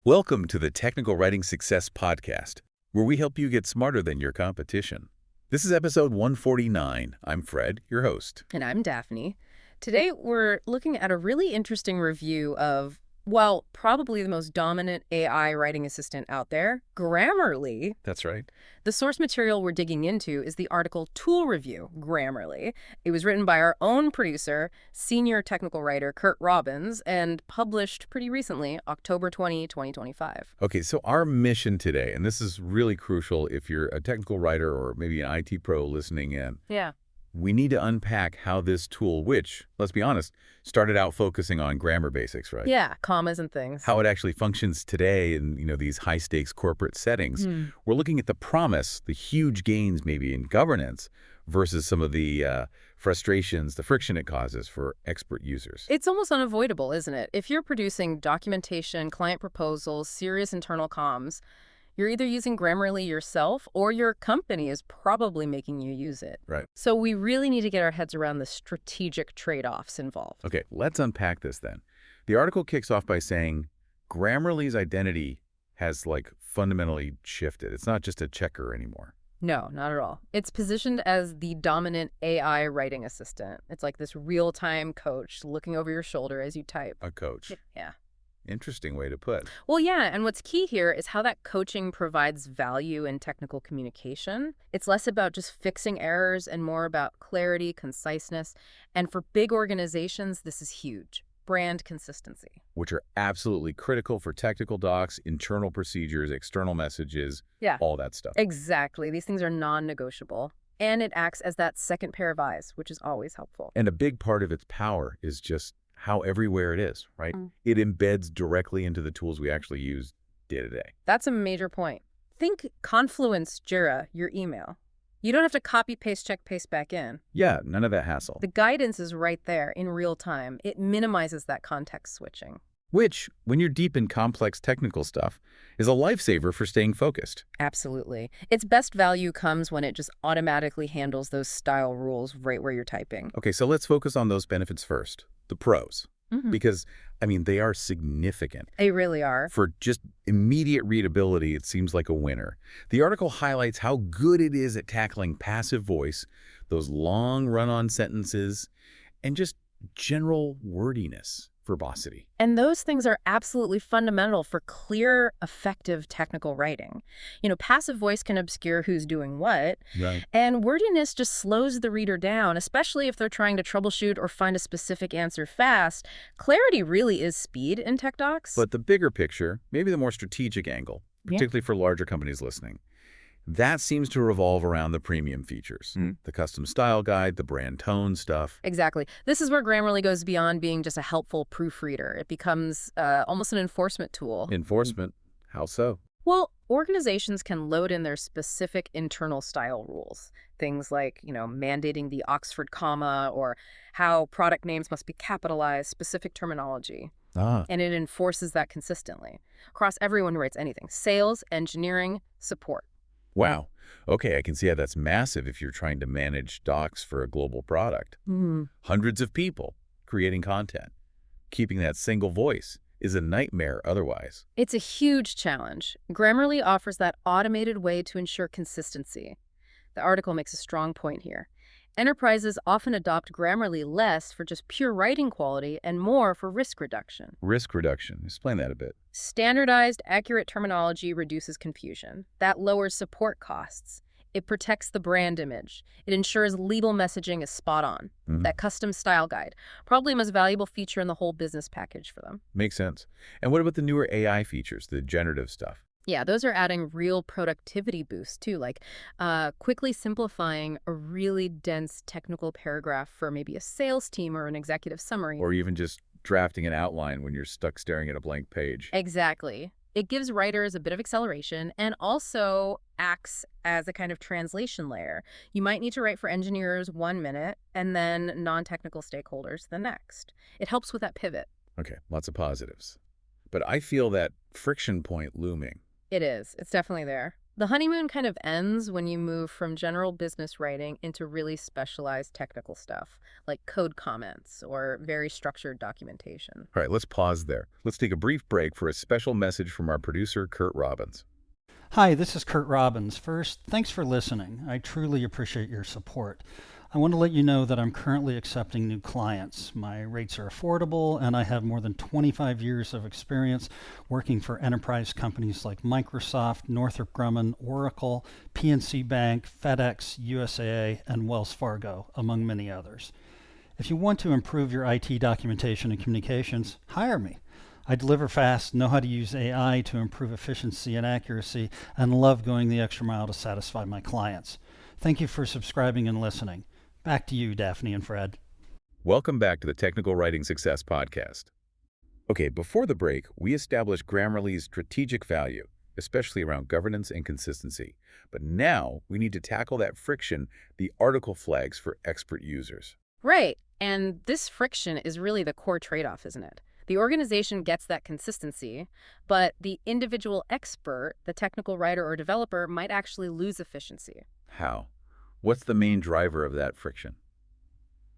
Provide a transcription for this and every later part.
Welcome to the Technical Writing Success Podcast, where we help you get smarter than your competition. This is episode 149. I'm Fred, your host. And I'm Daphne. Today, we're looking at a really interesting review of, well, probably the most dominant AI writing assistant out there, Grammarly. That's right. The source material we're digging into is the article Tool Review, Grammarly. It was written by our own producer, senior technical writer Kurt Robbins, and published pretty recently, October 2025. Okay, so our mission today, and this is really crucial if you're a technical writer or maybe an IT pro listening in. Yeah. We need to unpack how this tool, which, let's be honest, started out focusing on grammar basics, right? Yeah, commas and things. How it actually functions today in, these high-stakes corporate settings. We're looking at the promise, the huge gains maybe in governance versus some of the frustrations, the friction it causes for expert users. It's almost unavoidable, isn't it? If you're producing documentation, client proposals, serious internal comms, you're either using Grammarly yourself or your company is probably making you use it. Right. So we really need to get our heads around the strategic trade-offs involved. Okay, let's unpack this then. The article kicks off by saying Grammarly's identity has fundamentally shifted. It's not just a checker anymore. No, not at all. It's positioned as the dominant AI writing assistant. It's like this real-time coach looking over your shoulder as you type. A coach. Yeah. Interesting way to put. Well, yeah, and what's key here is how that coaching provides value in technical communication. It's less about just fixing errors and more about clarity, conciseness. And for big organizations, this is huge. Brand consistency. Which are absolutely critical for technical docs, internal procedures, external messages, Yeah. all that stuff. Exactly. These things are non-negotiable. And it acts as that second pair of eyes, which is always helpful. And a big part of its power is just how everywhere it is, right? It embeds directly into the tools we actually use day to day. That's a major point. Think Confluence, Jira, your email. You don't have to copy, paste, check, paste back in. Yeah, none of that hassle. The guidance is right there in real time. It minimizes that context switching. Which, when you're deep in complex technical stuff, is a lifesaver for staying focused. Absolutely. Its best value comes when it just automatically handles those style rules right where you're typing. Okay, so let's focus on those benefits first. The pros. Because, they are significant. They really are. For just immediate readability, it seems like a winner. The article highlights how good it is at tackling passive voice, those long run-on sentences, and just general wordiness, verbosity. And those things are absolutely fundamental for clear, effective technical writing. Passive voice can obscure who's doing what, Right. and wordiness just slows the reader down, especially if they're trying to troubleshoot or find a specific answer fast. Clarity really is speed in tech docs. But the bigger picture, maybe the more strategic angle, particularly for larger companies listening, that seems to revolve around the premium features. The custom style guide, the brand tone stuff. Exactly. This is where Grammarly goes beyond being just a helpful proofreader. It becomes almost an enforcement tool. Enforcement. How so? Well, organizations can load in their specific internal style rules. Things like, mandating the Oxford comma or how product names must be capitalized, specific terminology. And it enforces that consistently across everyone who writes anything. Sales, engineering, support. Wow. Okay, I can see how that's massive if you're trying to manage docs for a global product. Hundreds of people creating content. Keeping that single voice is a nightmare otherwise. It's a huge challenge. Grammarly offers that automated way to ensure consistency. The article makes a strong point here. Enterprises often adopt Grammarly less for just pure writing quality and more for risk reduction. Risk reduction. Explain that a bit. Standardized, accurate terminology reduces confusion. That lowers support costs. It protects the brand image. It ensures legal messaging is spot on. That custom style guide, probably the most valuable feature in the whole business package for them. Makes sense. And what about the newer AI features, the generative stuff? Yeah, those are adding real productivity boosts too, like quickly simplifying a really dense technical paragraph for maybe a sales team or an executive summary. Or even just drafting an outline when you're stuck staring at a blank page. Exactly. It gives writers a bit of acceleration and also acts as a kind of translation layer. You might need to write for engineers 1 minute and then non-technical stakeholders the next. It helps with that pivot. Okay, lots of positives. But I feel that friction point looming. It is. It's definitely there. The honeymoon kind of ends when you move from general business writing into really specialized technical stuff, like code comments or very structured documentation. All right, let's pause there. Let's take a brief break for a special message from our producer, Kurt Robbins. Hi, this is Kurt Robbins. First, thanks for listening. I truly appreciate your support. I want to let you know that I'm currently accepting new clients. My rates are affordable, and I have more than 25 years of experience working for enterprise companies like Microsoft, Northrop Grumman, Oracle, PNC Bank, FedEx, USAA, and Wells Fargo, among many others. If you want to improve your IT documentation and communications, hire me. I deliver fast, know how to use AI to improve efficiency and accuracy, and love going the extra mile to satisfy my clients. Thank you for subscribing and listening. Back to you, Daphne and Fred. Welcome back to the Technical Writing Success Podcast. Okay, before the break, we established Grammarly's strategic value, especially around governance and consistency. But now we need to tackle that friction the article flags for expert users. Right. And this friction is really the core trade-off, isn't it? The organization gets that consistency, but the individual expert, the technical writer or developer, might actually lose efficiency. How? What's the main driver of that friction?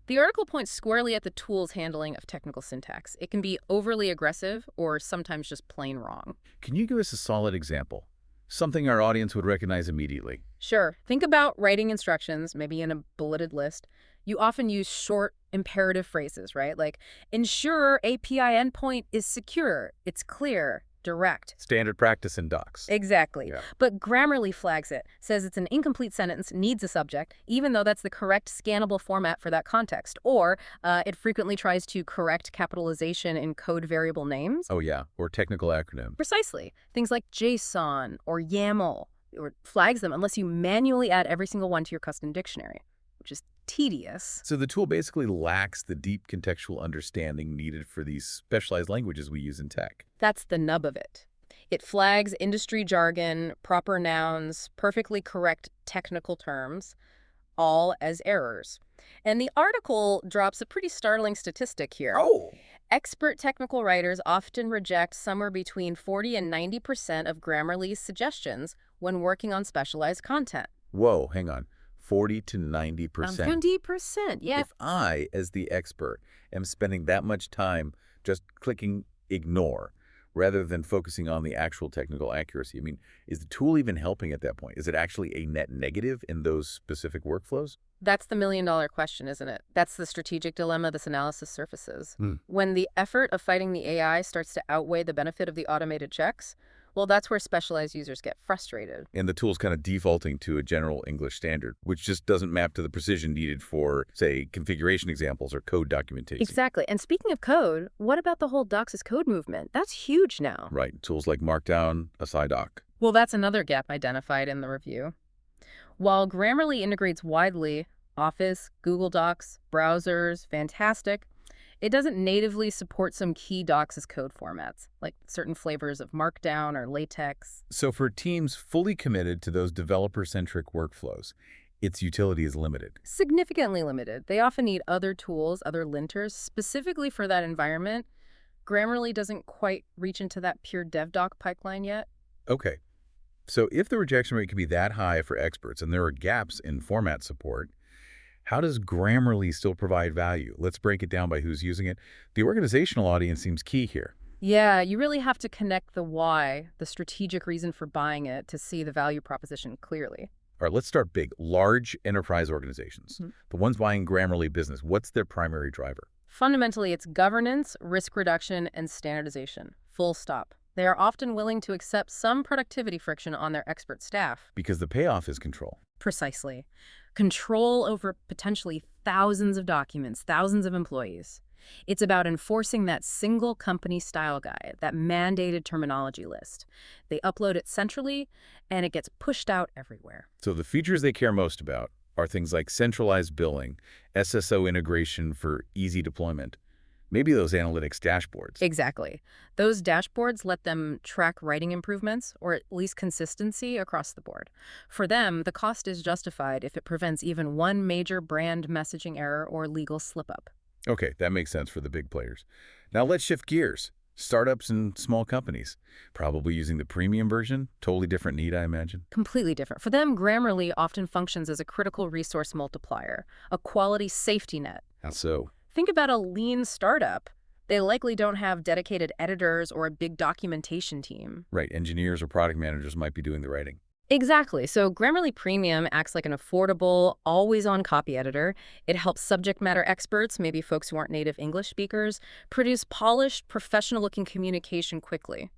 The article points squarely at the tool's handling of technical syntax. It can be overly aggressive or sometimes just plain wrong. Can you give us a solid example? Something our audience would recognize immediately. Sure. Think about writing instructions, maybe in a bulleted list. You often use short, imperative phrases, right? Like, ensure API endpoint is secure, it's clear, direct. Standard practice in docs. Exactly. Yeah. But Grammarly flags it, says it's an incomplete sentence, needs a subject, even though that's the correct scannable format for that context. Or it frequently tries to correct capitalization in code variable names. Oh yeah, or technical acronym. Precisely. Things like JSON or YAML, or flags them unless you manually add every single one to your custom dictionary, which is tedious. So the tool basically lacks the deep contextual understanding needed for these specialized languages we use in tech. That's the nub of it. It flags industry jargon, proper nouns, perfectly correct technical terms, all as errors. And the article drops a pretty startling statistic here. Oh! Expert technical writers often reject somewhere between 40 and 90% of Grammarly's suggestions when working on specialized content. Whoa, hang on. 40 to 90%. 90%, yeah. If I, as the expert, am spending that much time just clicking ignore rather than focusing on the actual technical accuracy, I mean, is the tool even helping at that point? Is it actually a net negative in those specific workflows? That's the million-dollar question, isn't it? That's the strategic dilemma this analysis surfaces. When the effort of fighting the AI starts to outweigh the benefit of the automated checks, well, that's where specialized users get frustrated. And the tool's kind of defaulting to a general English standard, which just doesn't map to the precision needed for, say, configuration examples or code documentation. Exactly. And speaking of code, what about the whole docs as code movement? That's huge now. Right. Tools like Markdown, doc. Well, that's another gap identified in the review. While Grammarly integrates widely, Office, Google Docs, browsers, fantastic, it doesn't natively support some key docs as code formats, like certain flavors of Markdown or LaTeX. So for teams fully committed to those developer-centric workflows, its utility is limited. Significantly limited. They often need other tools, other linters, specifically for that environment. Grammarly doesn't quite reach into that pure DevDoc pipeline yet. Okay. So if the rejection rate can be that high for experts and there are gaps in format support, how does Grammarly still provide value? Let's break it down by who's using it. The organizational audience seems key here. Yeah, you really have to connect the why, the strategic reason for buying it, to see the value proposition clearly. All right, let's start big. Large enterprise organizations, the ones buying Grammarly business, what's their primary driver? Fundamentally, it's governance, risk reduction, and standardization. Full stop. They are often willing to accept some productivity friction on their expert staff. Because the payoff is control. Precisely. Control over potentially thousands of documents, thousands of employees. It's about enforcing that single company style guide, that mandated terminology list. They upload it centrally, and it gets pushed out everywhere. So the features they care most about are things like centralized billing, SSO integration for easy deployment, maybe those analytics dashboards. Exactly. Those dashboards let them track writing improvements, or at least consistency across the board. For them, the cost is justified if it prevents even one major brand messaging error or legal slip-up. Okay, that makes sense for the big players. Now let's shift gears. Startups and small companies, probably using the premium version, totally different need, I imagine. Completely different. For them, Grammarly often functions as a critical resource multiplier, a quality safety net. How so? Think about a lean startup. They likely don't have dedicated editors or a big documentation team. Right, engineers or product managers might be doing the writing. Exactly. So Grammarly Premium acts like an affordable, always-on copy editor. It helps subject matter experts, maybe folks who aren't native English speakers, produce polished, professional-looking communication quickly.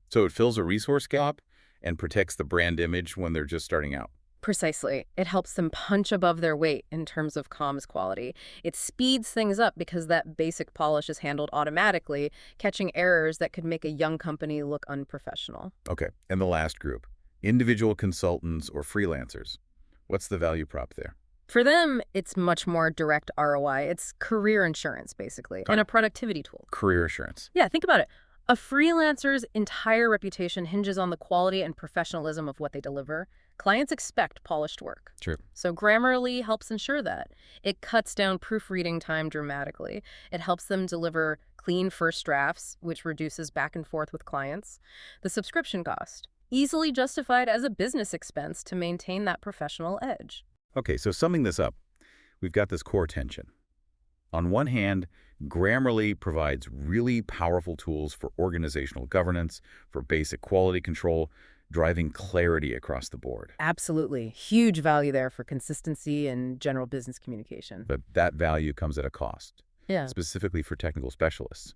So it fills a resource gap and protects the brand image when they're just starting out. Precisely. It helps them punch above their weight in terms of comms quality. It speeds things up because that basic polish is handled automatically, catching errors that could make a young company look unprofessional. Okay, and the last group, individual consultants or freelancers. What's the value prop there? For them, it's much more direct ROI. It's career insurance, basically, and a productivity tool. Career assurance. Yeah, think about it. A freelancer's entire reputation hinges on the quality and professionalism of what they deliver. Clients expect polished work. True. So Grammarly helps ensure that. It cuts down proofreading time dramatically. It helps them deliver clean first drafts, which reduces back and forth with clients. The subscription cost, easily justified as a business expense to maintain that professional edge. Okay, so summing this up, we've got this core tension. On one hand, Grammarly provides really powerful tools for organizational governance, for basic quality control, driving clarity across the board. Absolutely. Huge value there for consistency and general business communication. But that value comes at a cost, Yeah. specifically for technical specialists.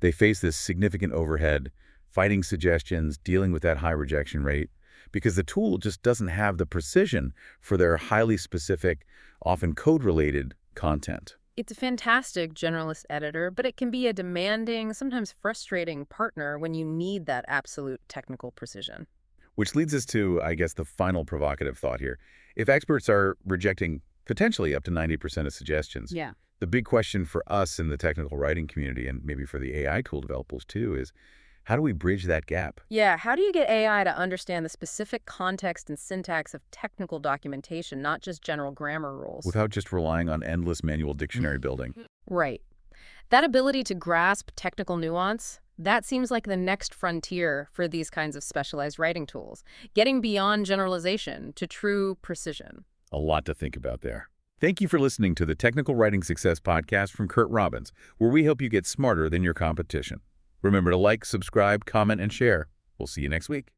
They face this significant overhead, fighting suggestions, dealing with that high rejection rate, because the tool just doesn't have the precision for their highly specific, often code-related content. It's a fantastic generalist editor, but it can be a demanding, sometimes frustrating partner when you need that absolute technical precision. Which leads us to, I guess, the final provocative thought here. If experts are rejecting potentially up to 90% of suggestions, Yeah. the big question for us in the technical writing community, and maybe for the AI tool developers too, is how do we bridge that gap? Yeah, how do you get AI to understand the specific context and syntax of technical documentation, not just general grammar rules? Without just relying on endless manual dictionary building. Right. That ability to grasp technical nuance, that seems like the next frontier for these kinds of specialized writing tools, getting beyond generalization to true precision. A lot to think about there. Thank you for listening to the Technical Writing Success Podcast from Kurt Robbins, where we help you get smarter than your competition. Remember to like, subscribe, comment, and share. We'll see you next week.